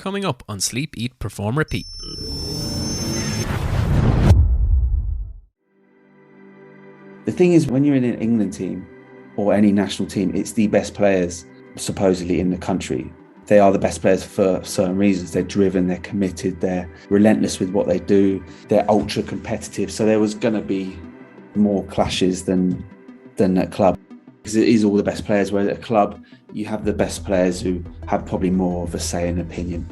coming up on Sleep, Eat, Perform, Repeat. The thing is, when you're in an England team or any national team, it's the best players supposedly in the country. They are the best players for certain reasons. They're driven, they're committed, they're relentless with what they do, they're ultra competitive. So there was going to be more clashes than at club, because it is all the best players, whereas at a club you have the best players who have probably more of a say and opinion.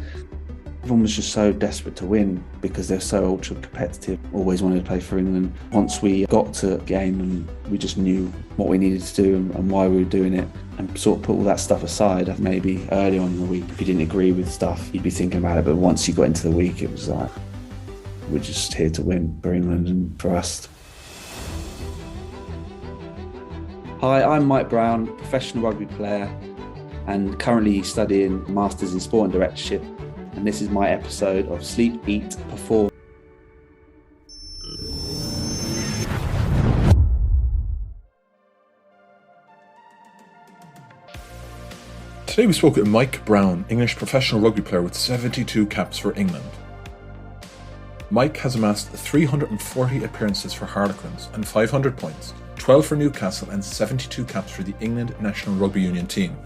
Everyone was just so desperate to win because they're so ultra competitive, always wanted to play for England. Once we got to a game and we just knew what we needed to do and why we were doing it, and sort of put all that stuff aside. Maybe early on in the week, if you didn't agree with stuff, you'd be thinking about it, but once you got into the week, it was like, we're just here to win for England and for us. Hi, I'm Mike Brown, professional rugby player and currently studying Masters in Sports Directorship, and this is my episode of Sleep, Eat, Perform. Today we spoke with Mike Brown, English professional rugby player with 72 caps for England. Mike has amassed 340 appearances for Harlequins and 500 points, 12 for Newcastle and 72 caps for the England National Rugby Union team.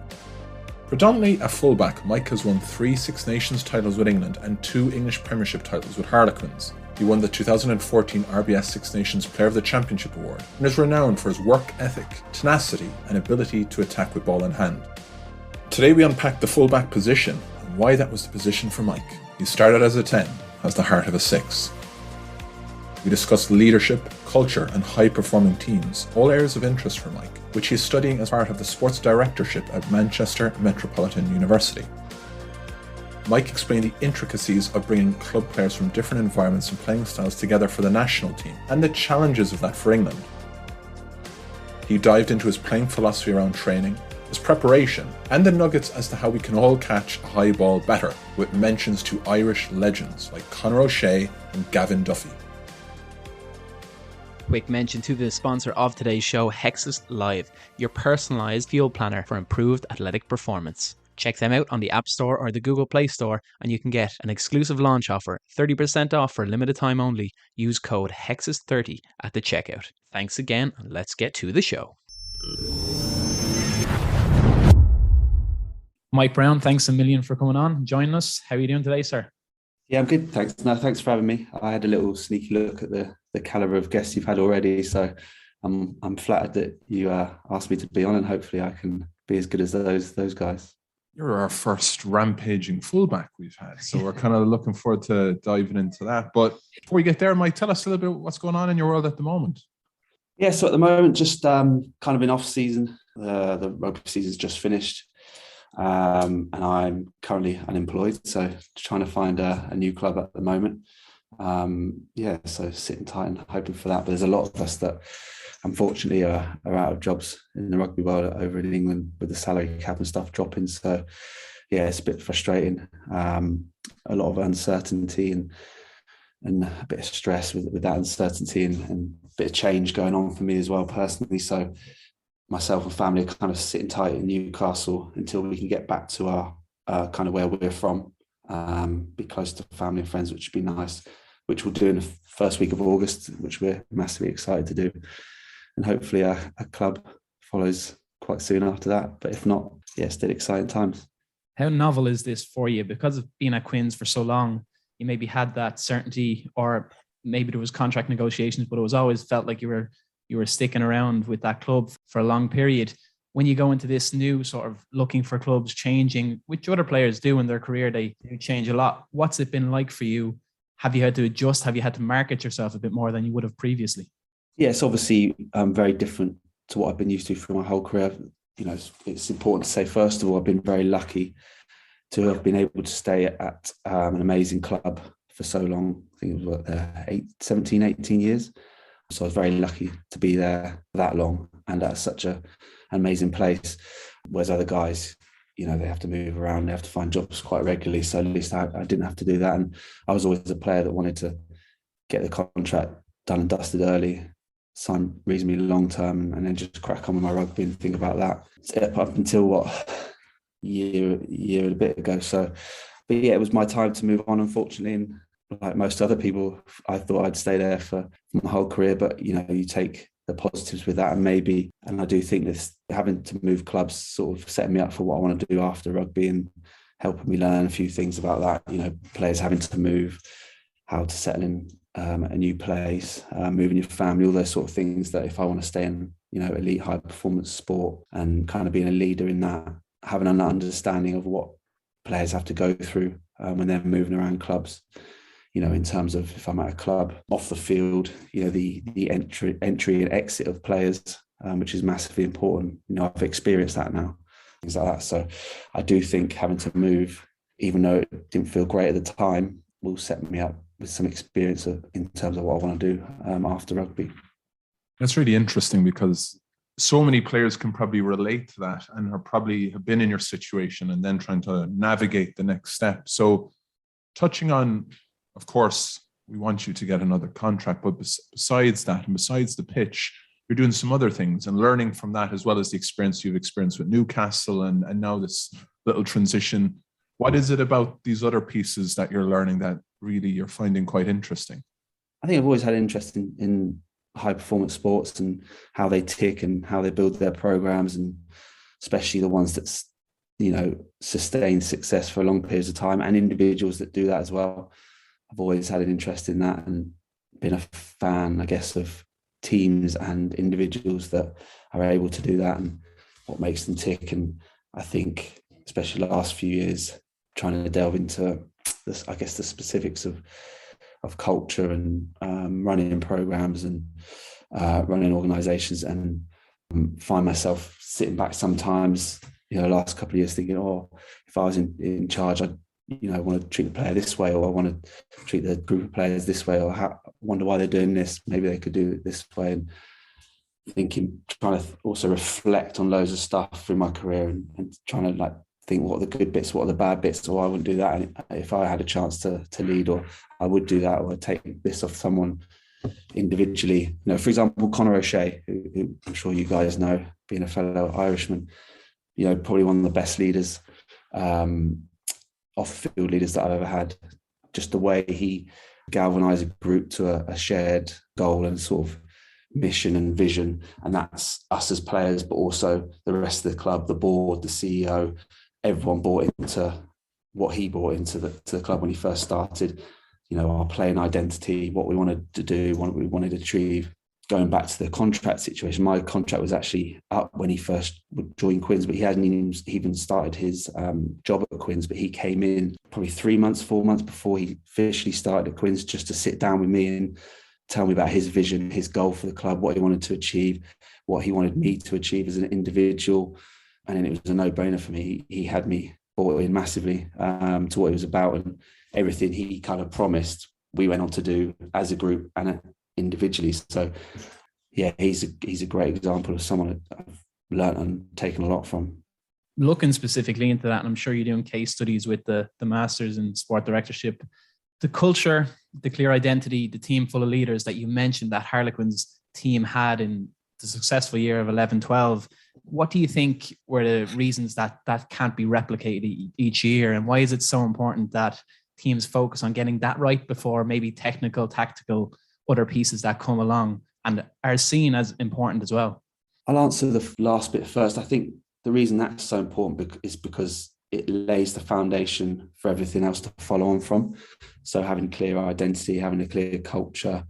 Predominantly a fullback, Mike has won 3 Six Nations titles with England and 2 English Premiership titles with Harlequins. He won the 2014 RBS Six Nations Player of the Championship award and is renowned for his work ethic, tenacity and ability to attack with ball in hand. Today we unpack the fullback position and why that was the position for Mike. He started as a 10, has the heart of a 6. We discussed leadership, culture and high-performing teams, all areas of interest for Mike, which he is studying as part of the Sports Directorship at Manchester Metropolitan University. Mike explained the intricacies of bringing club players from different environments and playing styles together for the national team, and the challenges of that for England. He dived into his playing philosophy around training, his preparation, and the nuggets as to how we can all catch a high ball better, with mentions to Irish legends like Conor O'Shea and Gavin Duffy. Quick mention to the sponsor of today's show, Hexus Live, your personalised field planner for improved athletic performance. Check them out on the App Store or the Google Play Store and you can get an exclusive launch offer, 30% off for a limited time only. Use code HEXUS30 at the checkout. Thanks again, and let's get to the show. Mike Brown, thanks a million for coming on, joining us. How are you doing today, sir? Yeah, I'm good, thanks. No, thanks for having me. I had a little sneaky look at the calibre of guests you've had already, so I'm flattered that you asked me to be on, and hopefully I can be as good as those guys. You're our first rampaging fullback we've had, so we're kind of looking forward to diving into that. But before we get there, Mike, tell us a little bit what's going on in your world at the moment. Yeah, so at the moment, just kind of in off season. The rugby season's just finished. And I'm currently unemployed, so trying to find a new club at the moment. So sitting tight and hoping for that. But there's a lot of us that unfortunately are out of jobs in the rugby world over in England with the salary cap and stuff dropping. So yeah, it's a bit frustrating. A lot of uncertainty and a bit of stress with that uncertainty and a bit of change going on for me as well personally. So myself and family are kind of sitting tight in Newcastle until we can get back to our kind of where we're from, be close to family and friends, which would be nice, which we'll do in the first week of August, which we're massively excited to do. And hopefully a club follows quite soon after that. But if not, yeah, still exciting times. How novel is this for you? Because of being at Quins for so long, you maybe had that certainty, or maybe there was contract negotiations, but it was always felt like you were sticking around with that club for a long period. When you go into this new sort of looking for clubs changing, which other players do in their career, they do change a lot. What's it been like for you? Have you had to adjust? Have you had to market yourself a bit more than you would have previously? Yeah, it's obviously very different to what I've been used to for my whole career. You know, it's important to say, first of all, I've been very lucky to have been able to stay at an amazing club for so long. I think it was 17, 18 years. So I was very lucky to be there that long and at such an amazing place. Whereas other guys, you know, they have to move around, they have to find jobs quite regularly. So at least I didn't have to do that. And I was always a player that wanted to get the contract done and dusted early, sign reasonably long term, and then just crack on with my rugby and think about that. Up until year and a bit ago. So But yeah, it was my time to move on, unfortunately. And like most other people, I thought I'd stay there for my whole career. But, you take the positives with that, and I do think this having to move clubs sort of setting me up for what I want to do after rugby and helping me learn a few things about that. Players having to move, how to settle in a new place, moving your family, all those sort of things that if I want to stay in, elite high performance sport and kind of being a leader in that, having an understanding of what players have to go through when they're moving around clubs, in terms of if I'm at a club off the field, the entry and exit of players, which is massively important. I've experienced that now, things like that. So I do think having to move, even though it didn't feel great at the time, will set me up with some experience in terms of what I want to do after rugby. That's really interesting because so many players can probably relate to that and are probably have been in your situation and then trying to navigate the next step. So touching on, of course, we want you to get another contract, but besides that and besides the pitch, you're doing some other things and learning from that, as well as the experience you've experienced with Newcastle and now this little transition. What is it about these other pieces that you're learning that really you're finding quite interesting? I think I've always had an interest in high performance sports and how they tick and how they build their programs, and especially the ones that sustain success for long periods of time, and individuals that do that as well. I've always had an interest in that and been a fan, I guess, of teams and individuals that are able to do that and what makes them tick. And I think, especially the last few years, trying to delve into this, I guess, the specifics of culture and running programs and running organizations, and find myself sitting back sometimes, the last couple of years thinking, if I was in charge, I want to treat the player this way, or I want to treat the group of players this way, or I wonder why they're doing this. Maybe they could do it this way. And trying to also reflect on loads of stuff through my career and trying to think what are the good bits, what are the bad bits, or I wouldn't do that. And if I had a chance to lead, or I would do that, or I'd take this off someone individually. For example, Conor O'Shea, who I'm sure you guys know, being a fellow Irishman, probably one of the best leaders, off-field leaders that I've ever had. Just the way he galvanised a group to a shared goal and sort of mission and vision, and that's us as players, but also the rest of the club, the board, the CEO, everyone bought into what he brought into the club when he first started. Our playing identity, what we wanted to do, what we wanted to achieve. Going back to the contract situation, my contract was actually up when he first would join Quins, but he hadn't even started his job at Quins. But he came in probably 4 months before he officially started at Quins, just to sit down with me and tell me about his vision, his goal for the club, what he wanted to achieve, what he wanted me to achieve as an individual. And then it was a no-brainer for me. He had me bought in massively to what it was about, and everything he kind of promised, we went on to do as a group and individually. So yeah, he's a great example of someone I've learned and taken a lot from. Looking specifically into that, and I'm sure you're doing case studies with the Masters in Sports Directorship, the culture, the clear identity, the team full of leaders that you mentioned that Harlequins team had in the successful year of 11-12, what do you think were the reasons that can't be replicated each year, and why is it so important that teams focus on getting that right before maybe technical, tactical, other pieces that come along and are seen as important as well? I'll answer the last bit first. I think the reason that's so important is because it lays the foundation for everything else to follow on from. So having clear identity, having a clear culture,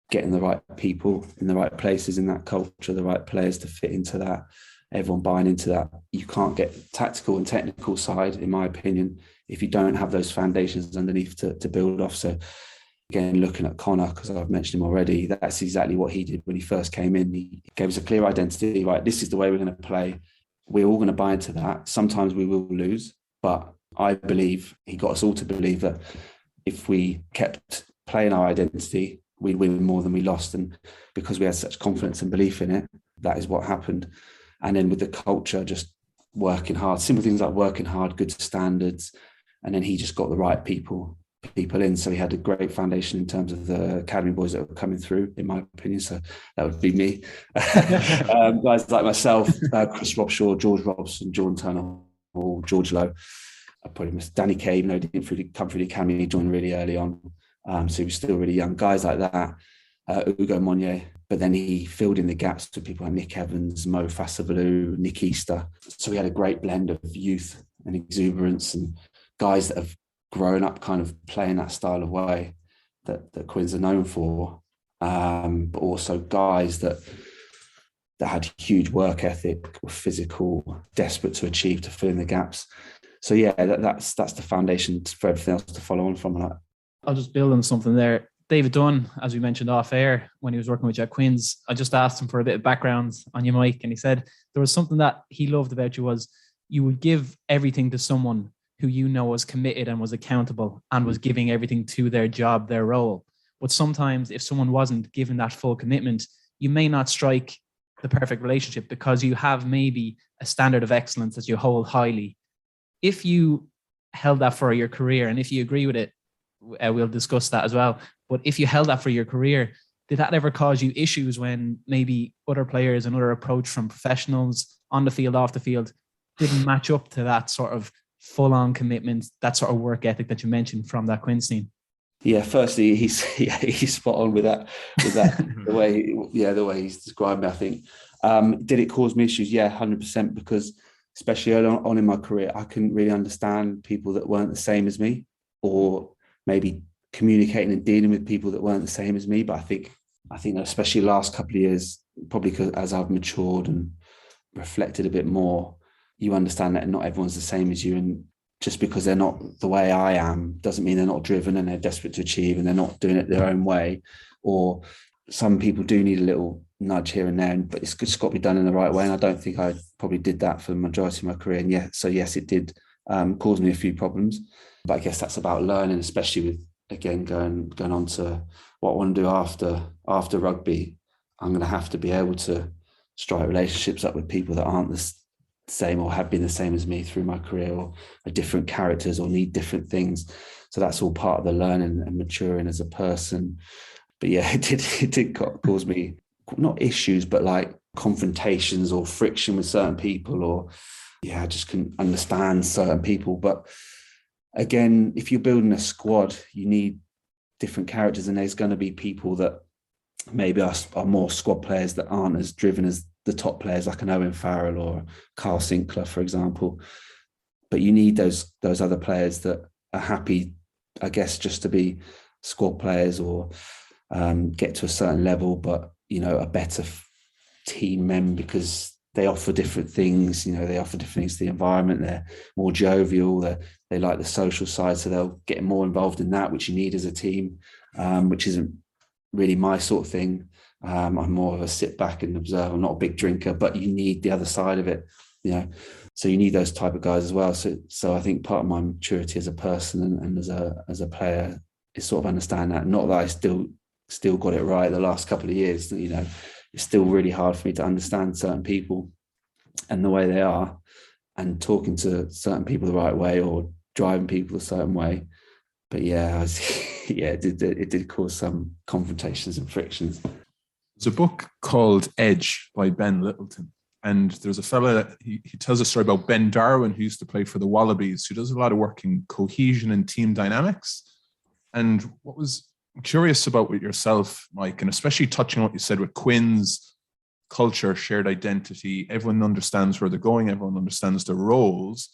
getting the right people in the right places in that culture, the right players to fit into that, everyone buying into that. You can't get tactical and technical side, in my opinion, if you don't have those foundations underneath to build off. So again, looking at Conor, because I've mentioned him already, that's exactly what he did when he first came in. He gave us a clear identity, right? This is the way we're going to play. We're all going to buy into that. Sometimes we will lose, but I believe he got us all to believe that if we kept playing our identity, we'd win more than we lost. And because we had such confidence and belief in it, that is what happened. And then with the culture, just working hard, simple things like working hard, good standards. And then he just got the right people in. So he had a great foundation in terms of the academy boys that were coming through, in my opinion. So that would be me. Guys like myself, Chris Robshaw, George Robson, Jordan Turner, or George Lowe. I probably missed Danny Kaye, even though he didn't really come through the academy, he joined really early on. So he was still really young. Guys like that, Ugo Monye, but then he filled in the gaps with people like Nick Evans, Mo Fasavalu, Nick Easter. So we had a great blend of youth and exuberance and guys that have grown up kind of playing that style of way that Quins are known for, but also guys that had huge work ethic, were physical, desperate to achieve, to fill in the gaps. So yeah, that's the foundation for everything else to follow on from that. I'll just build on something there. David Dunn, as we mentioned off air, when he was working with you at Quins, I just asked him for a bit of background on you, Mike, and he said there was something that he loved about you was you would give everything to someone who you know was committed and was accountable and was giving everything to their job, their role. But sometimes if someone wasn't given that full commitment, you may not strike the perfect relationship because you have maybe a standard of excellence that you hold highly. If you held that for your career, and if you agree with it, we'll discuss that as well. But if you held that for your career, did that ever cause you issues when maybe other players and other approach from professionals on the field, off the field, didn't match up to that sort of full-on commitment, that sort of work ethic that you mentioned from that Quins team? Yeah, firstly, he's spot on with that the way he's described me, I think. Did it cause me issues? Yeah, 100%, because especially early on in my career, I couldn't really understand people that weren't the same as me, or maybe communicating and dealing with people that weren't the same as me. But I think especially the last couple of years, probably because as I've matured and reflected a bit more, you understand that not everyone's the same as you, and just because they're not the way I am doesn't mean they're not driven and they're desperate to achieve and they're not doing it their own way. Or some people do need a little nudge here and there, but it's just got to be done in the right way. And I don't think I probably did that for the majority of my career. And yes, it did cause me a few problems. But I guess that's about learning, especially with, again, going on to what I want to do after rugby. I'm going to have to be able to strike relationships up with people that aren't the same or have been the same as me through my career, or are different characters or need different things. So that's all part of the learning and maturing as a person. But yeah, it did cause me not issues, but like confrontations or friction with certain people, or I just couldn't understand certain people. But again, if you're building a squad, you need different characters, and there's going to be people that maybe are more squad players that aren't as driven as the top players, like an Owen Farrell or Carl Sinclair, for example. But you need those other players that are happy, I guess, just to be squad players or get to a certain level, but are better team men because they offer different things. They offer different things to the environment. They're more jovial. They like the social side, so they'll get more involved in that, which you need as a team, which isn't really my sort of thing. I'm more of a sit back and observe. I'm not a big drinker, but you need the other side of it, So you need those type of guys as well. So I think part of my maturity as a person and as a player is sort of understand that. Not that I still got it right the last couple of years. It's still really hard for me to understand certain people and the way they are, and talking to certain people the right way or driving people a certain way. But it did cause some confrontations and frictions. There's a book called Edge by Ben Littleton. And there's a fella that he tells a story about Ben Darwin, who used to play for the Wallabies, who does a lot of work in cohesion and team dynamics. And what was curious about with yourself, Mike, and especially touching on what you said with Quins, culture, shared identity, everyone understands where they're going, everyone understands their roles.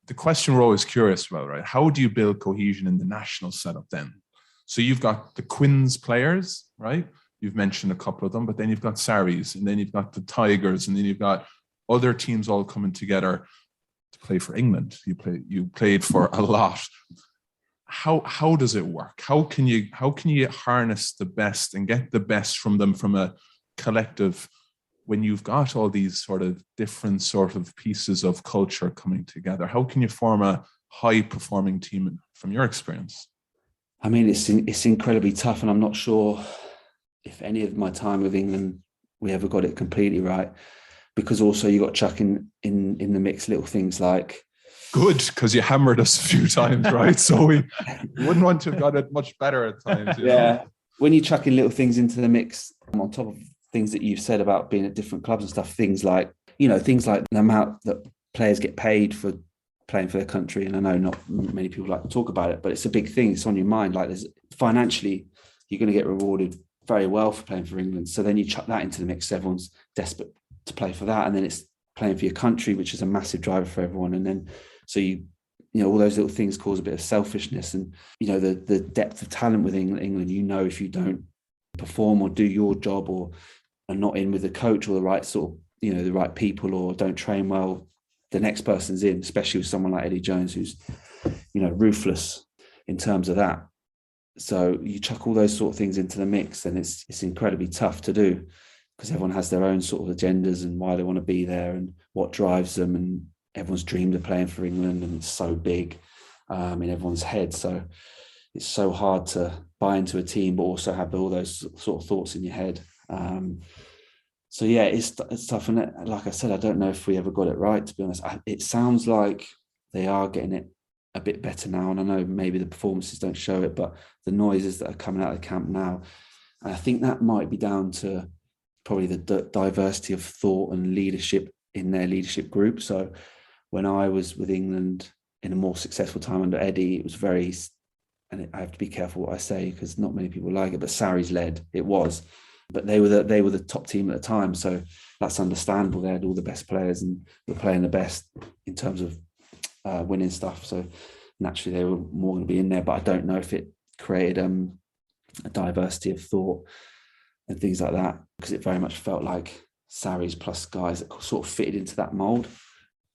The question we're always curious about, right? How do you build cohesion in the national setup then? So you've got the Quins players, right? You've mentioned a couple of them, but then you've got Saris, and then you've got the Tigers, and then you've got other teams all coming together to play for England. You played for a lot. How does it work? How can you harness the best and get the best from them from a collective when you've got all these sort of different sort of pieces of culture coming together? How can you form a high performing team from your experience? I mean, it's incredibly tough, and I'm not sure if any of my time with England we ever got it completely right, because also you got chucking in the mix little things like, good, because you hammered us a few times, right? So we wouldn't want to have got it much better at times. Yeah, when you chuck in little things into the mix on top of things that you've said about being at different clubs and stuff, things like the amount that players get paid for playing for their country. And I know not many people like to talk about it, but it's a big thing. It's on your mind. Like, there's financially, you're going to get rewarded very well for playing for England. So then you chuck that into the mix. Everyone's desperate to play for that. And then it's playing for your country, which is a massive driver for everyone. And then, so all those little things cause a bit of selfishness. And, the depth of talent within England, if you don't perform or do your job, or are not in with the coach or the right sort of, the right people, or don't train well, the next person's in, especially with someone like Eddie Jones, who's, ruthless in terms of that. So you chuck all those sort of things into the mix, and it's incredibly tough to do, because everyone has their own sort of agendas and why they want to be there and what drives them. And everyone's dreamed of playing for England, and it's so big in everyone's head. So it's so hard to buy into a team, but also have all those sort of thoughts in your head. So yeah, it's tough. And like I said, I don't know if we ever got it right, to be honest. It sounds like they are getting it a bit better now. And I know maybe the performances don't show it, but the noises that are coming out of the camp now, and I think that might be down to probably the diversity of thought and leadership in their leadership group. So when I was with England in a more successful time under Eddie, it was very, and I have to be careful what I say because not many people like it, but Sarri's led, it was. But they were the top team at the time, so that's understandable. They had all the best players and were playing the best in terms of winning stuff. So naturally, they were more going to be in there. But I don't know if it created a diversity of thought and things like that, because it very much felt like Sarri's plus guys that sort of fitted into that mould.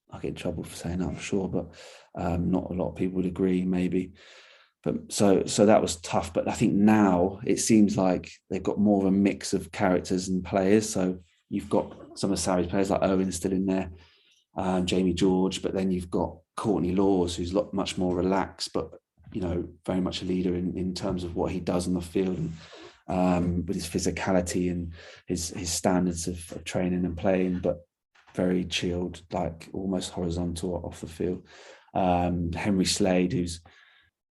I'll get in trouble for saying that, I'm sure, but not a lot of people would agree, maybe. But so that was tough. But I think now it seems like they've got more of a mix of characters and players. So you've got some of Sarri's players like Owen still in there, Jamie George, but then you've got Courtney Laws, who's much more relaxed, but very much a leader in terms of what he does on the field, and with his physicality and his standards of training and playing, but very chilled, like almost horizontal off the field. Henry Slade, who's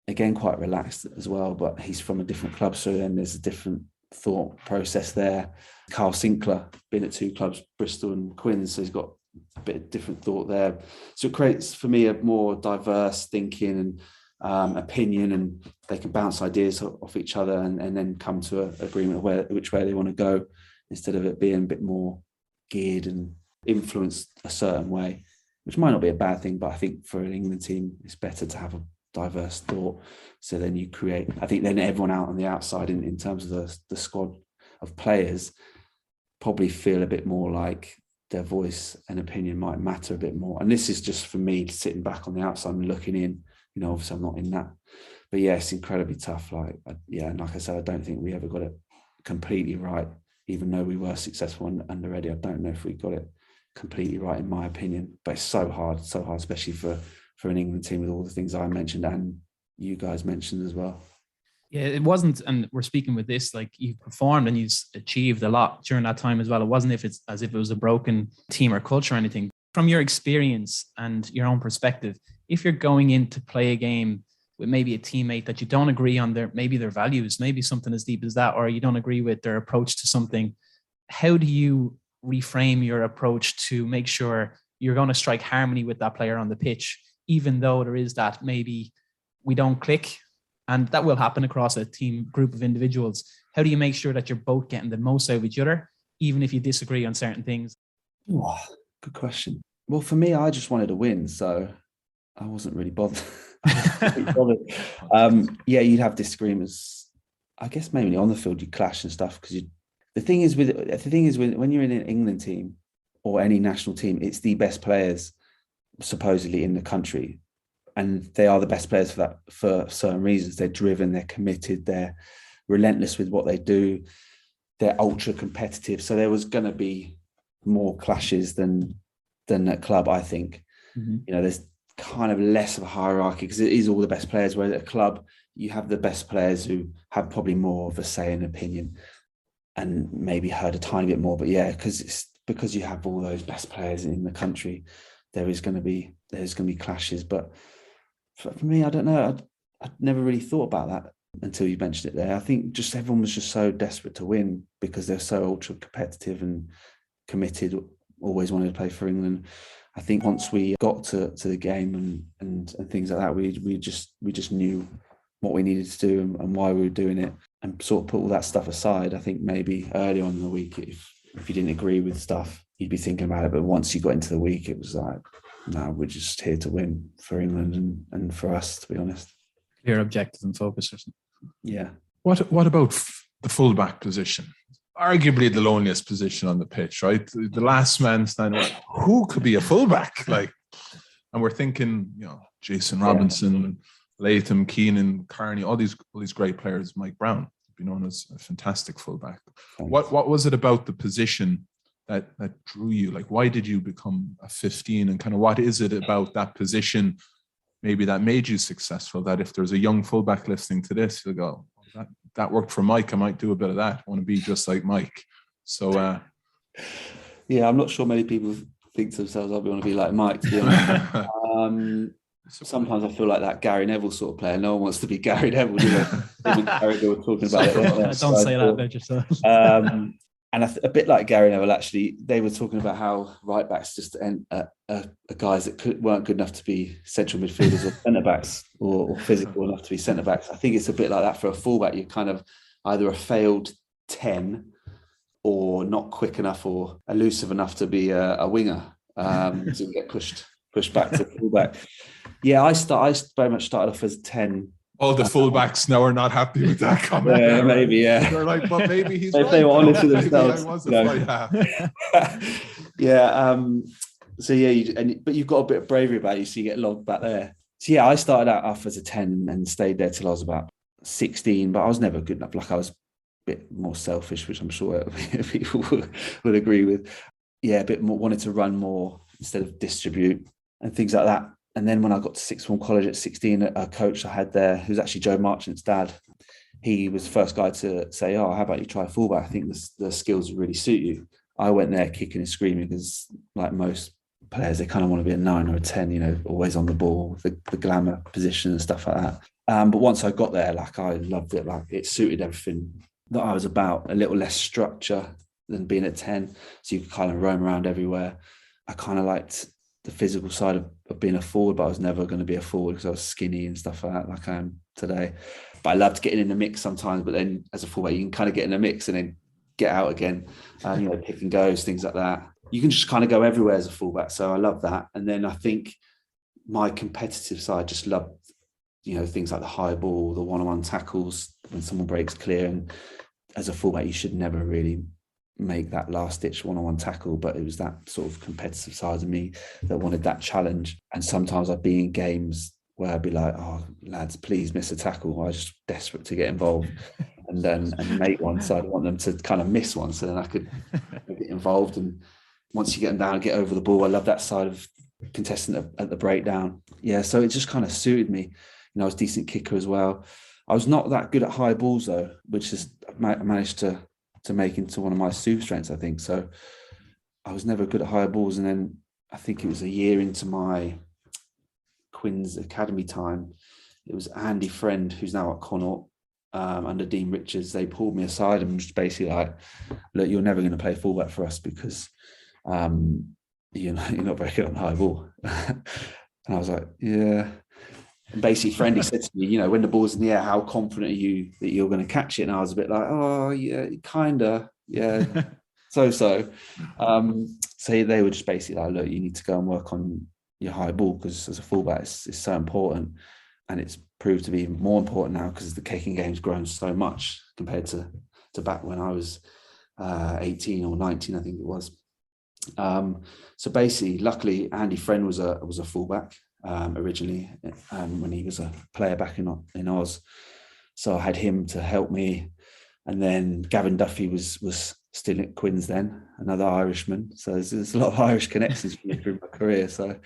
again quite relaxed as well, but he's from a different club, so then there's a different thought process there. Carl Sinclair, been at two clubs, Bristol and Quins, so he's got a bit of different thought there. So it creates for me a more diverse thinking and opinion, and they can bounce ideas off each other and then come to an agreement of which way they want to go, instead of it being a bit more geared and influenced a certain way, which might not be a bad thing, but I think for an England team it's better to have a diverse thought. So then you create, I think then everyone out on the outside in terms of the squad of players probably feel a bit more like their voice and opinion might matter a bit more. And this is just for me sitting back on the outside and looking in, obviously I'm not in that, but yeah, it's incredibly tough. And like I said, I don't think we ever got it completely right, even though we were successful under Eddie. I don't know if we got it completely right, in my opinion, but it's so hard, especially for an England team with all the things I mentioned and you guys mentioned as well. Yeah, it wasn't, and we're speaking with this, like you performed and you achieved a lot during that time as well. It wasn't as if it was a broken team or culture or anything. From your experience and your own perspective, if you're going in to play a game with maybe a teammate that you don't agree on their values, maybe something as deep as that, or you don't agree with their approach to something, how do you reframe your approach to make sure you're going to strike harmony with that player on the pitch, even though there is that maybe we don't click, and that will happen across a team group of individuals? How do you make sure that you're both getting the most out of each other, even if you disagree on certain things? Oh, good question. Well, for me, I just wanted to win, so I wasn't really bothered. You'd have disagreements. I guess mainly on the field, you clash and stuff, because the thing is when you're in an England team or any national team, it's the best players supposedly in the country, and they are the best players for certain reasons. They're driven, they're committed, they're relentless with what they do, they're ultra competitive. So there was going to be more clashes than at club, I think. Mm-hmm. There's kind of less of a hierarchy because it is all the best players, whereas at a club you have the best players who have probably more of a say and opinion and maybe heard a tiny bit more. But yeah, because you have all those best players in the country, there's going to be clashes. But for me, I don't know. I'd never really thought about that until you mentioned it there. I think just everyone was just so desperate to win because they're so ultra competitive and committed, always wanted to play for England. I think once we got to the game and things like that, we just knew what we needed to do and why we were doing it, and sort of put all that stuff aside. I think maybe early on in the week, if you didn't agree with stuff, you'd be thinking about it. But once you got into the week, it was like, no, we're just here to win for England and for us, to be honest. Clear objective and focus or something. Yeah. What about the fullback position? Arguably the loneliest position on the pitch, right? The last man standing. Who could be a fullback? Like, and we're thinking, Jason Robinson, Latham, Keenan, Carney, all these great players. Mike Brown, be known as a fantastic fullback. Thanks. What was it about the position that drew you? Like, why did you become a 15? And kind of what is it about that position maybe that made you successful? That if there's a young fullback listening to this, you'll go, that worked for Mike, I might do a bit of that. I want to be just like Mike. So yeah, I'm not sure many people think to themselves, I want to be like Mike, to be honest. Sometimes I feel like that Gary Neville sort of player. No one wants to be Gary Neville, do they? Even Gary were talking about it. Don't say that about yourself. And a bit like Gary Neville, actually, they were talking about how right backs just are guys that weren't good enough to be central midfielders or centre backs or physical enough to be centre backs. I think it's a bit like that for a fullback. You're kind of either a failed 10 or not quick enough or elusive enough to be a winger, to get pushed back to fullback. Yeah, I very much started off as 10. All the fullbacks now are not happy with that comment. Yeah, maybe, yeah. They're like, but maybe he's if right. they were honest with themselves. I was a yeah. So yeah, but you've got a bit of bravery about you, so you get logged back there. So yeah, I started out off as a 10 and stayed there till I was about 16, but I was never good enough. Like, I was a bit more selfish, which I'm sure people would agree with. Yeah, a bit more, wanted to run more instead of distribute and things like that. And then when I got to sixth form college at 16, a coach I had there, who's actually Joe Marchant's dad, he was the first guy to say, how about you try fullback? I think the skills really suit you. I went there kicking and screaming because, like most players, they kind of want to be a 9 or a 10, always on the ball, the glamour position and stuff like that. But once I got there, like, I loved it. Like, it suited everything that I was about. A little less structure than being at 10, so you could kind of roam around everywhere. I kind of liked the physical side of being a forward, but I was never going to be a forward because I was skinny and stuff like that, like I am today. But I loved getting in the mix sometimes. But then as a fullback, you can kind of get in the mix and then get out again, pick and goes, things like that. You can just kind of go everywhere as a fullback. So I love that. And then I think my competitive side just loved, things like the high ball, the one-on-one tackles when someone breaks clear. And as a fullback, you should never really make that last-ditch one-on-one tackle, but it was that sort of competitive side of me that wanted that challenge. And sometimes I'd be in games where I'd be like, oh, lads, please miss a tackle. I was just desperate to get involved and make one. So I'd want them to kind of miss one so then I could get involved. And once you get them down and get over the ball, I love that side of contestant at the breakdown. Yeah, so it just kind of suited me. I was a decent kicker as well. I was not that good at high balls though, which is I managed to make into one of my super strengths, I think. So I was never good at high balls. And then I think it was a year into my Quins Academy time. It was Andy Friend, who's now at Connaught, under Dean Richards. They pulled me aside and just basically like, look, you're never going to play fullback for us because you're not very good on high ball. And I was like, yeah. And basically, Friendy said to me, when the ball's in the air, how confident are you that you're going to catch it? And I was a bit like, oh, yeah, kind of, yeah, so. So they were just basically like, look, you need to go and work on your high ball because as a fullback, it's so important. And it's proved to be even more important now because the kicking game's grown so much compared to back when I was 18 or 19, I think it was. So basically, luckily, Andy Friend was a fullback. Originally when he was a player back in Oz, so I had him to help me. And then Gavin Duffy was still at Quins then, another Irishman, so there's a lot of Irish connections for me through my career. So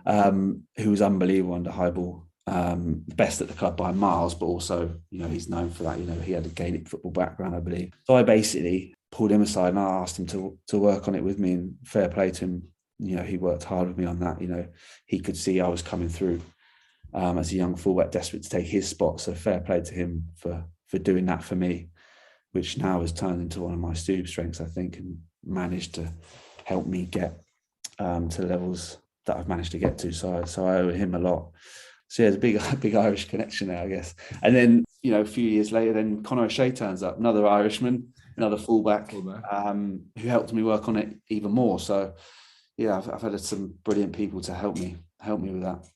who was unbelievable under high ball, the best at the club by miles, but also he's known for that. He had a Gaelic football background, I believe. So I basically pulled him aside and I asked him to work on it with me, and fair play to him. He worked hard with me on that. He could see I was coming through as a young fullback, desperate to take his spot. So fair play to him for doing that for me, which now has turned into one of my super strengths, I think, and managed to help me get to the levels that I've managed to get to. So I owe him a lot. So yeah, there's a big Irish connection there, I guess. And then, a few years later, then Conor O'Shea turns up, another Irishman, another fullback. Who helped me work on it even more. So yeah, I've had some brilliant people to help me with that.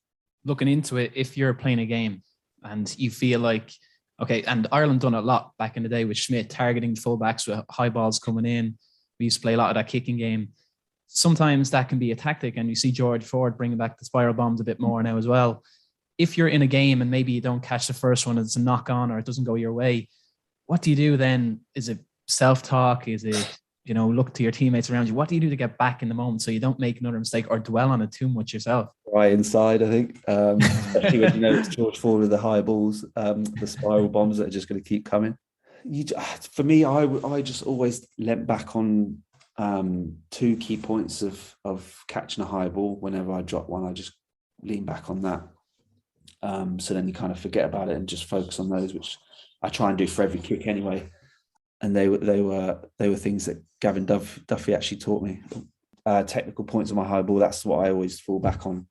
Looking into it, if you're playing a game and you feel like, okay, and Ireland done a lot back in the day with Schmidt targeting fullbacks with high balls coming in. We used to play a lot of that kicking game. Sometimes that can be a tactic, and you see George Ford bringing back the spiral bombs a bit more now as well. If you're in a game and maybe you don't catch the first one, it's a knock on or it doesn't go your way, what do you do then? Is it self-talk? Is it, look to your teammates around you? What do you do to get back in the moment so you don't make another mistake or dwell on it too much yourself? Right inside, I think. Especially when it's George Ford with the high balls, the spiral bombs that are just going to keep coming. For me, I just always leant back on two key points of catching a high ball. Whenever I drop one, I just lean back on that. So then you kind of forget about it and just focus on those, which I try and do for every kick anyway. And they were things that Gavin Duffy actually taught me. Technical points on my high ball, that's what I always fall back on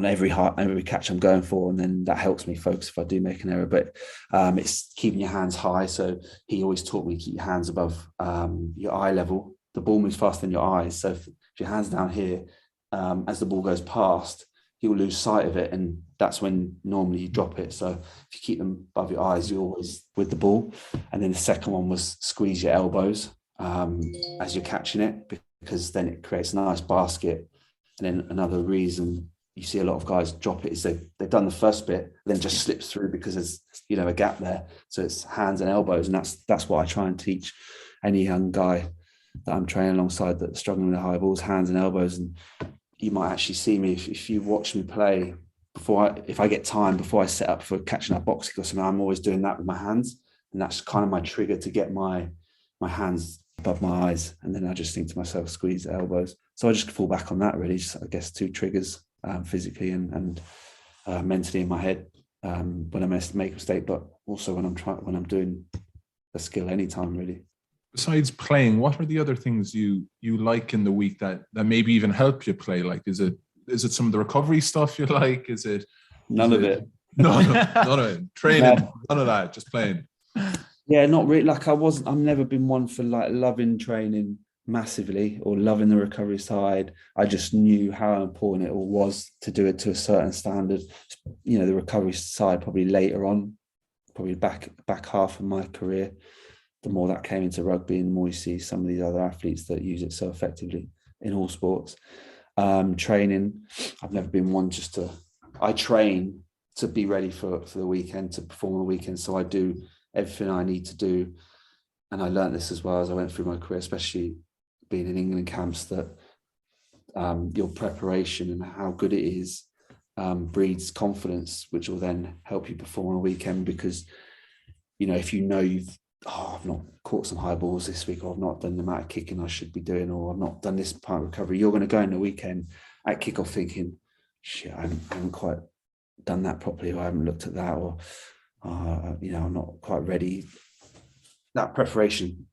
every catch I'm going for, and then that helps me focus if I do make an error. But it's keeping your hands high. So he always taught me to keep your hands above your eye level. The ball moves faster than your eyes. So if your hand's down here, as the ball goes past, you'll lose sight of it, and that's when normally you drop it. So if you keep them above your eyes, you're always with the ball. And then the second one was squeeze your elbows as you're catching it, because then it creates a nice basket. And then another reason you see a lot of guys drop it is they've done the first bit, then just slips through because there's a gap there. So it's hands and elbows, and that's what I try and teach any young guy that I'm training alongside that's struggling with the high balls, hands and elbows. And you might actually see me if you watch me play if I get time before I set up for catching that boxing or something, I'm always doing that with my hands, and that's kind of my trigger to get my hands above my eyes. And then I just think to myself, squeeze the elbows. So I just fall back on that really. Just, I guess, two triggers, physically and mentally in my head when I make a mistake, but also when I'm doing a skill anytime really. Besides playing, what are the other things you like in the week that maybe even help you play? Like, is it some of the recovery stuff you like? Is it none of it? No, none of it. Training, none of that. Just playing. Yeah, not really. Like I've never been one for like loving training massively or loving the recovery side. I just knew how important it all was to do it to a certain standard. The recovery side probably later on, probably back half of my career. The more that came into rugby, and the more you see some of these other athletes that use it so effectively in all sports. Training, I've never been one I train to be ready for the weekend, to perform on the weekend. So I do everything I need to do. And I learned this as well as I went through my career, especially being in England camps, that your preparation and how good it is breeds confidence, which will then help you perform on a weekend. Because, if I've not caught some high balls this week, or I've not done the amount of kicking I should be doing, or I've not done this part of recovery, you're going to go in the weekend at kickoff thinking, shit, I haven't quite done that properly, or I haven't looked at that, or I'm not quite ready. That preparation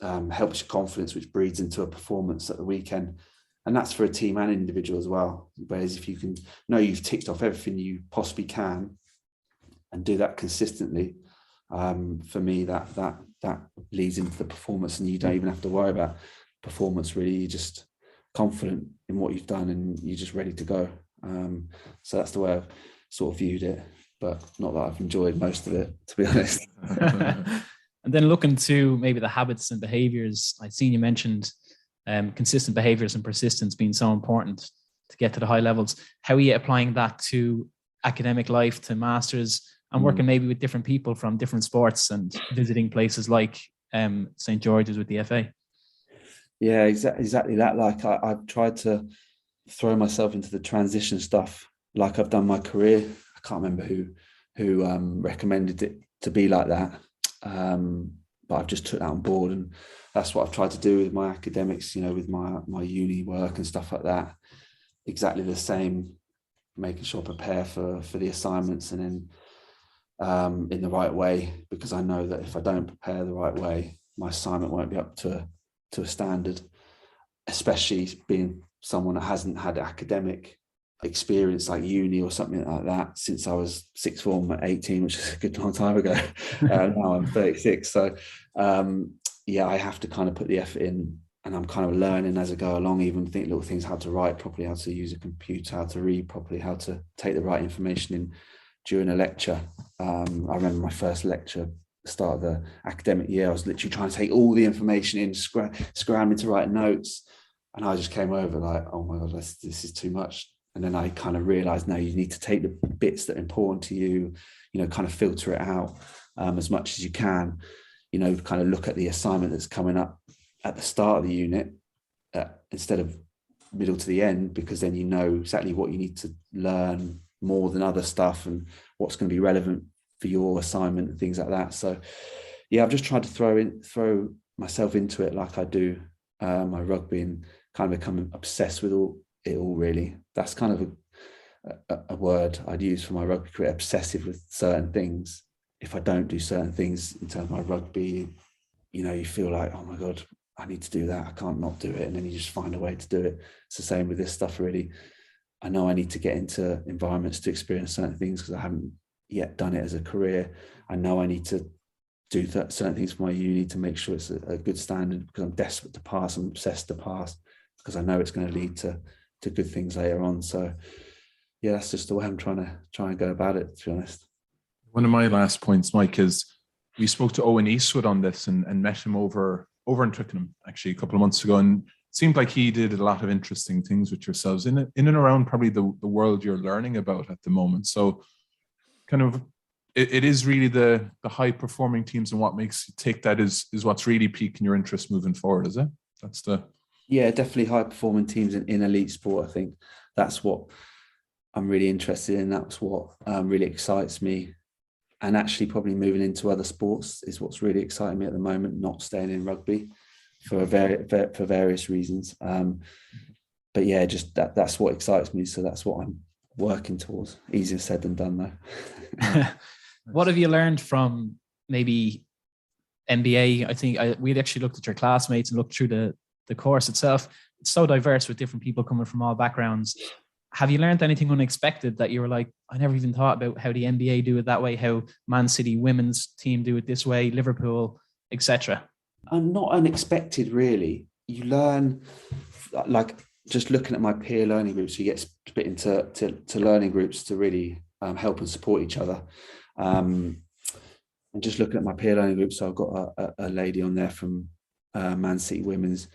helps your confidence, which breeds into a performance at the weekend. And that's for a team and individual as well. Whereas if you can know you've ticked off everything you possibly can and do that consistently, for me, that leads into the performance, and you don't even have to worry about performance really. You're just confident in what you've done and you're just ready to go. So that's the way I've sort of viewed it, but not that I've enjoyed most of it, to be honest. And then looking to maybe the habits and behaviors, I've seen you mentioned consistent behaviors and persistence being so important to get to the high levels. How are you applying that to academic life, to masters, and working maybe with different people from different sports and visiting places like St. George's with the FA? Yeah, exactly that. Like I've tried to throw myself into the transition stuff like I've done my career. I can't remember who recommended it to be like that. But I've just took that on board, and that's what I've tried to do with my academics, with my uni work and stuff like that. Exactly the same, making sure I prepare for the assignments, and then in the right way, because I know that if I don't prepare the right way, my assignment won't be up to a standard, especially being someone that hasn't had academic experience like uni or something like that since I was sixth form at 18, which is a good long time ago. Now I'm 36. So I have to kind of put the effort in, and I'm kind of learning as I go along, even think little things, how to write properly, how to use a computer, how to read properly, how to take the right information in during a lecture. I remember my first lecture, the start of the academic year, I was literally trying to take all the information in, scrambling to write notes. And I just came over like, oh my God, this is too much. And then I kind of realized, no, you need to take the bits that are important to you, kind of filter it out as much as you can, kind of look at the assignment that's coming up at the start of the unit instead of middle to the end, because then you know exactly what you need to learn more than other stuff and what's going to be relevant for your assignment and things like that. So I've just tried to throw myself into it like I do my rugby, and kind of become obsessed with it all really. That's kind of a word I'd use for my rugby career, obsessive with certain things. If I don't do certain things in terms of my rugby, you feel like, oh my God, I need to do that. I can't not do it. And then you just find a way to do it. It's the same with this stuff really. I know I need to get into environments to experience certain things because I haven't yet done it as a career. I know I need to do certain things for my uni to make sure it's a good standard, because I'm desperate to pass. I'm obsessed to pass because I know it's going to lead to good things later on. So that's just the way I'm trying to go about it, to be honest. One of my last points, Mike, is we spoke to Owen Eastwood on this and met him over in Twickenham actually a couple of months ago, and it seemed like he did a lot of interesting things with yourselves in and around probably the world you're learning about at the moment. So kind of it is really the high performing teams, and what makes you take that is what's really piquing your interest moving forward, is it? Definitely high performing teams in elite sport. I think that's what I'm really interested in. That's what really excites me. And actually probably moving into other sports is what's really exciting me at the moment, not staying in rugby for various reasons. But just that's what excites me. So that's what I'm working towards. Easier said than done though. What have you learned from maybe MBA? I think we'd actually looked at your classmates and looked through the course itself. It's so diverse with different people coming from all backgrounds. Have you learned anything unexpected that you were like, I never even thought about how the NBA do it that way, how Man City women's team do it this way, Liverpool, etc.? Not unexpected, really. You learn, like just looking at my peer learning groups, you get split into learning groups to really help and support each other. And just looking at my peer learning groups, so I've got a lady on there from Man City women's,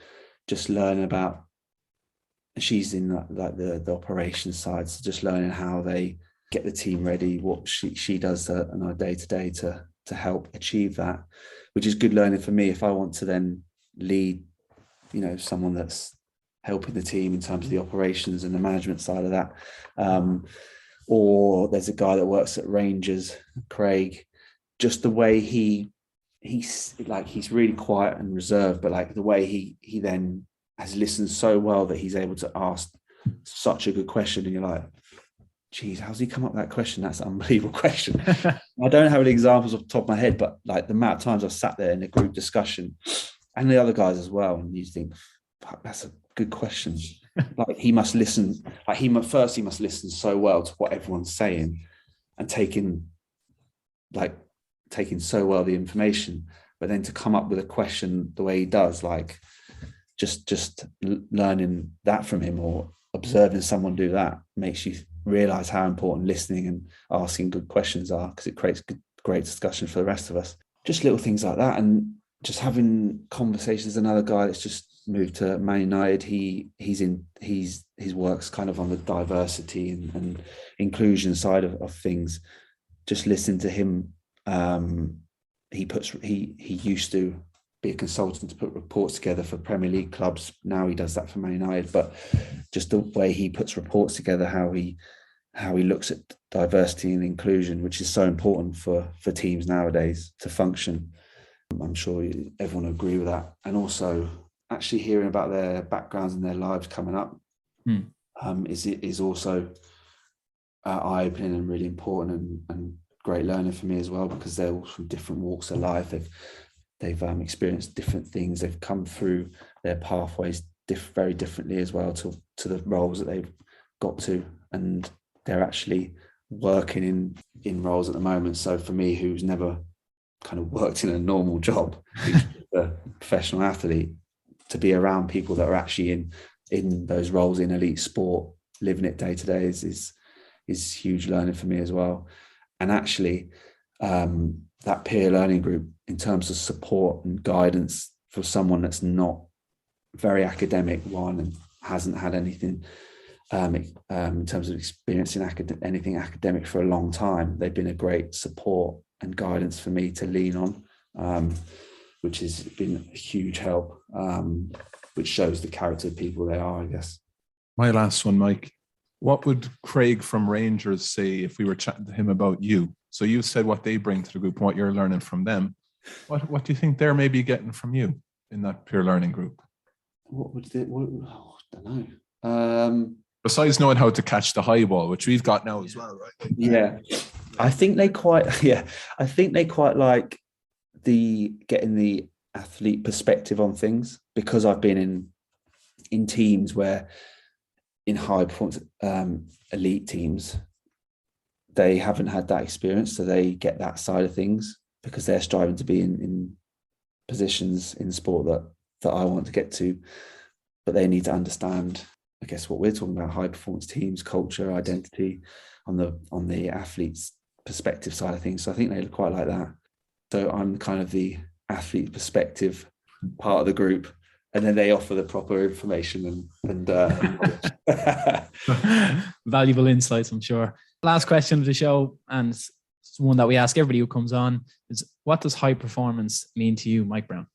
just learning about, she's in the operations side, so just learning how they get the team ready, what she does on a day-to-day to help achieve that, which is good learning for me if I want to then lead, someone that's helping the team in terms of the operations and the management side of that. Or there's a guy that works at Rangers, Craig, just the way he's really quiet and reserved, but like the way he then has listened so well that he's able to ask such a good question, and you're like, geez, how's he come up with that question? That's an unbelievable question. I don't have any examples off the top of my head, but like the amount of times I've sat there in a group discussion and the other guys as well, and you think, fuck, that's a good question. Like he must listen, he must listen so well to what everyone's saying and taking so well the information, but then to come up with a question the way he does, like just learning that from him or observing someone do that makes you realize how important listening and asking good questions are, because it creates great discussion for the rest of us. Just little things like that, and just having conversations. Another guy that's just moved to Man United, his work's kind of on the diversity and inclusion side of things. Just listen to him. He used to be a consultant to put reports together for Premier League clubs. Now he does that for Man United, but just the way he puts reports together, how he looks at diversity and inclusion, which is so important for teams nowadays to function. I'm sure everyone will agree with that. And also actually hearing about their backgrounds and their lives coming up is also eye-opening and really important and great learning for me as well, because they're all from different walks of life. They've experienced different things. They've come through their pathways very differently as well to the roles that they've got to, and they're actually working in roles at the moment. So for me, who's never kind of worked in a normal job, who's a professional athlete, to be around people that are actually in those roles in elite sport, living it day to day is huge learning for me as well. And actually, that peer learning group in terms of support and guidance for someone that's not very academic, and hasn't had anything in terms of experiencing anything academic for a long time, they've been a great support and guidance for me to lean on, which has been a huge help, which shows the character of people they are, I guess. My last one, Mike. What would Craig from Rangers say if we were chatting to him about you? So you said what they bring to the group and what you're learning from them. What do you think they're maybe getting from you in that peer learning group? What would they? I don't know. Besides knowing how to catch the high ball, which we've got now as well, right? Yeah, I think they quite like getting the athlete perspective on things, because I've been in teams where, in high performance elite teams, they haven't had that experience, so they get that side of things because they're striving to be in positions in sport that I want to get to, but they need to understand, I guess, what we're talking about: high performance teams, culture, identity, on the athlete's perspective side of things. So I think they quite like that. So I'm kind of the athlete perspective part of the group, and then they offer the proper information and valuable insights, I'm sure. Last question of the show, and it's one that we ask everybody who comes on, is what does high performance mean to you, Mike Brown?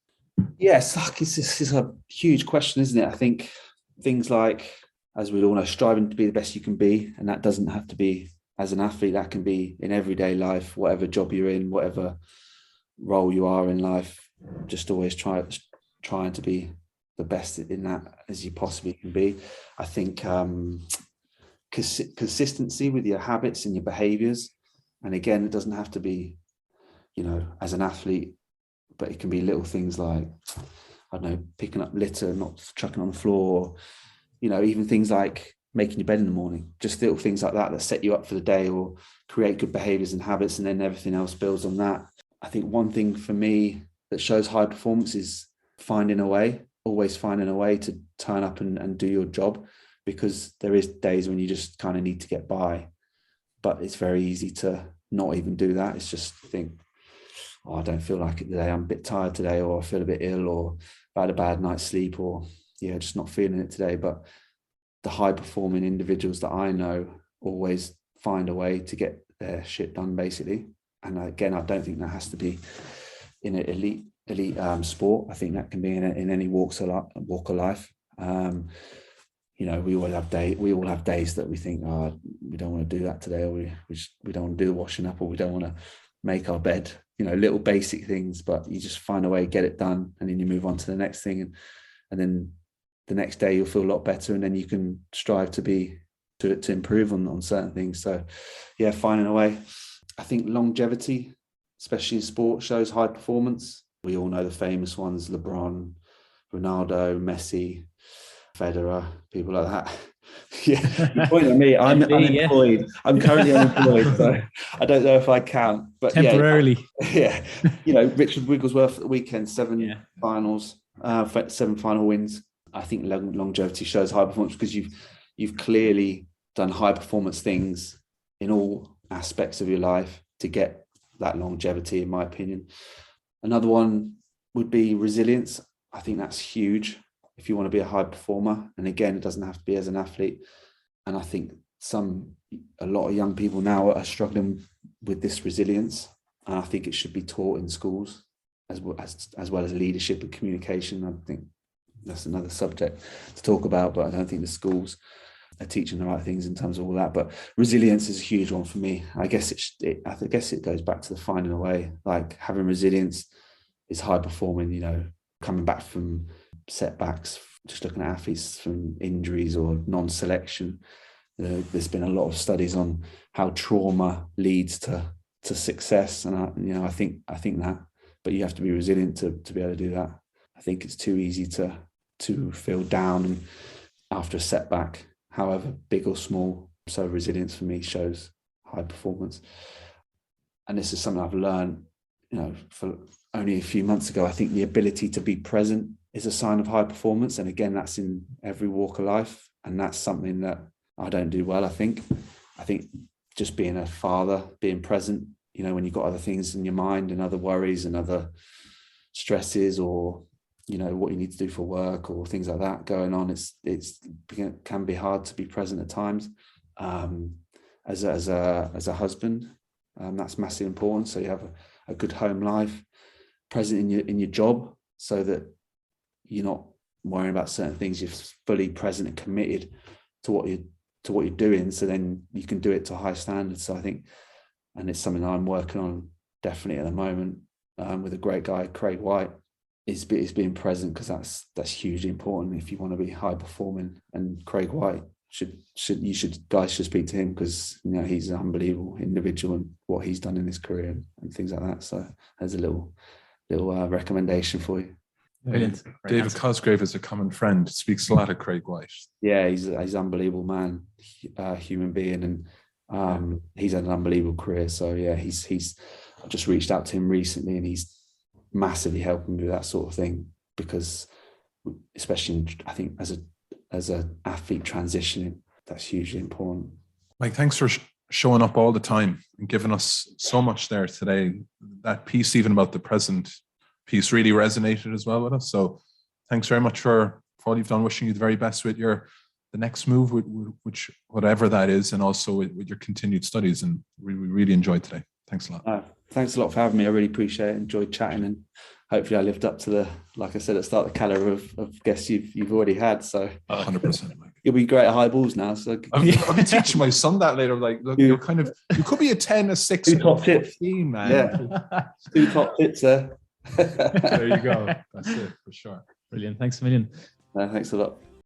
Yes, this is a huge question, isn't it? I think things like, as we all know, striving to be the best you can be, and that doesn't have to be as an athlete, that can be in everyday life, whatever job you're in, whatever role you are in life, just always trying to be the best in that as you possibly can be. I think consistency with your habits and your behaviors, and again, it doesn't have to be, as an athlete, but it can be little things like, I don't know, picking up litter, not chucking on the floor, even things like making your bed in the morning, just little things like that set you up for the day, or create good behaviors and habits, and then everything else builds on that. I think one thing for me that shows high performance is always finding a way to turn up and do your job, because there is days when you just kind of need to get by, but it's very easy to not even do that. It's just think, I don't feel like it today, I'm a bit tired today, or I feel a bit ill, or I've had a bad night's sleep, or just not feeling it today. But the high performing individuals that I know always find a way to get their shit done, basically. And again, I don't think that has to be in an elite sport. I think that can be in any walk of life. We all have days that we think, we don't want to do that today, or we don't want to do the washing up, or we don't want to make our bed. Little basic things, but you just find a way, get it done, and then you move on to the next thing, and then the next day you'll feel a lot better, and then you can strive to improve on certain things. So finding a way. I think longevity, especially in sport, shows high performance. We all know the famous ones: LeBron, Ronaldo, Messi, Federer, people like that. You point at me. I'm unemployed. Yeah. I'm currently unemployed, so I don't know if I count. But temporarily, Richard Wigglesworth at the weekend, 7 finals, 7 final wins. I think longevity shows high performance, because you've clearly done high performance things in all aspects of your life to get that longevity, in my opinion. Another one would be resilience. I think that's huge if you want to be a high performer. And again, it doesn't have to be as an athlete. And I think a lot of young people now are struggling with this resilience. And I think it should be taught in schools as well as leadership and communication. I think that's another subject to talk about, but I don't think the schools are teaching the right things in terms of all that. But resilience is a huge one for me. I guess it goes back to the finding a way. Like, having resilience is high performing, coming back from setbacks, just looking at athletes from injuries or non-selection. There's been a lot of studies on how trauma leads to success, and I think that, but you have to be resilient to be able to do that. I think it's too easy to to feel down and after a setback, however big or small. So resilience for me shows high performance. And this is something I've learned, for only a few months ago. I think the ability to be present is a sign of high performance. And again, that's in every walk of life. And that's something that I don't do well, I think. I think just being a father, being present, when you've got other things in your mind and other worries and other stresses, or, what you need to do for work or things like that going on, it can be hard to be present at times. As a husband, that's massively important. So you have a good home life, present in your job, so that you're not worrying about certain things. You're fully present and committed to what you're doing. So then you can do it to a high standard. So I think, and it's something I'm working on definitely at the moment, with a great guy, Craig White, is being present, because that's hugely important if you want to be high performing. And Craig White guys should speak to him, because he's an unbelievable individual and what he's done in his career and things like that. So there's a little recommendation for you. Brilliant. David Cosgrave is a common friend, speaks a lot of Craig White. Yeah, he's an unbelievable man, human being, and he's had an unbelievable career. So yeah, I just reached out to him recently, and he's massively helping me with that sort of thing, because especially I think as an athlete transitioning, that's hugely important. Mike, thanks for showing up all the time and giving us so much there today. That piece, even about the present piece, really resonated as well with us. So thanks very much for all you've done. Wishing you the very best with the next move, which whatever that is, and also with your continued studies. And we really enjoyed today. Thanks a lot. Thanks a lot for having me. I really appreciate it. Enjoyed chatting, and hopefully I lived up to like I said at the start, the caliber of guests you've already had. So 100%. Mike. You'll be great at high balls now. So I'll be teaching my son that later. Like, look, you could be a 10, a 6, two top tips, man. Yeah, 2 top tips there. There you go. That's it for sure. Brilliant. Thanks a million. Thanks a lot.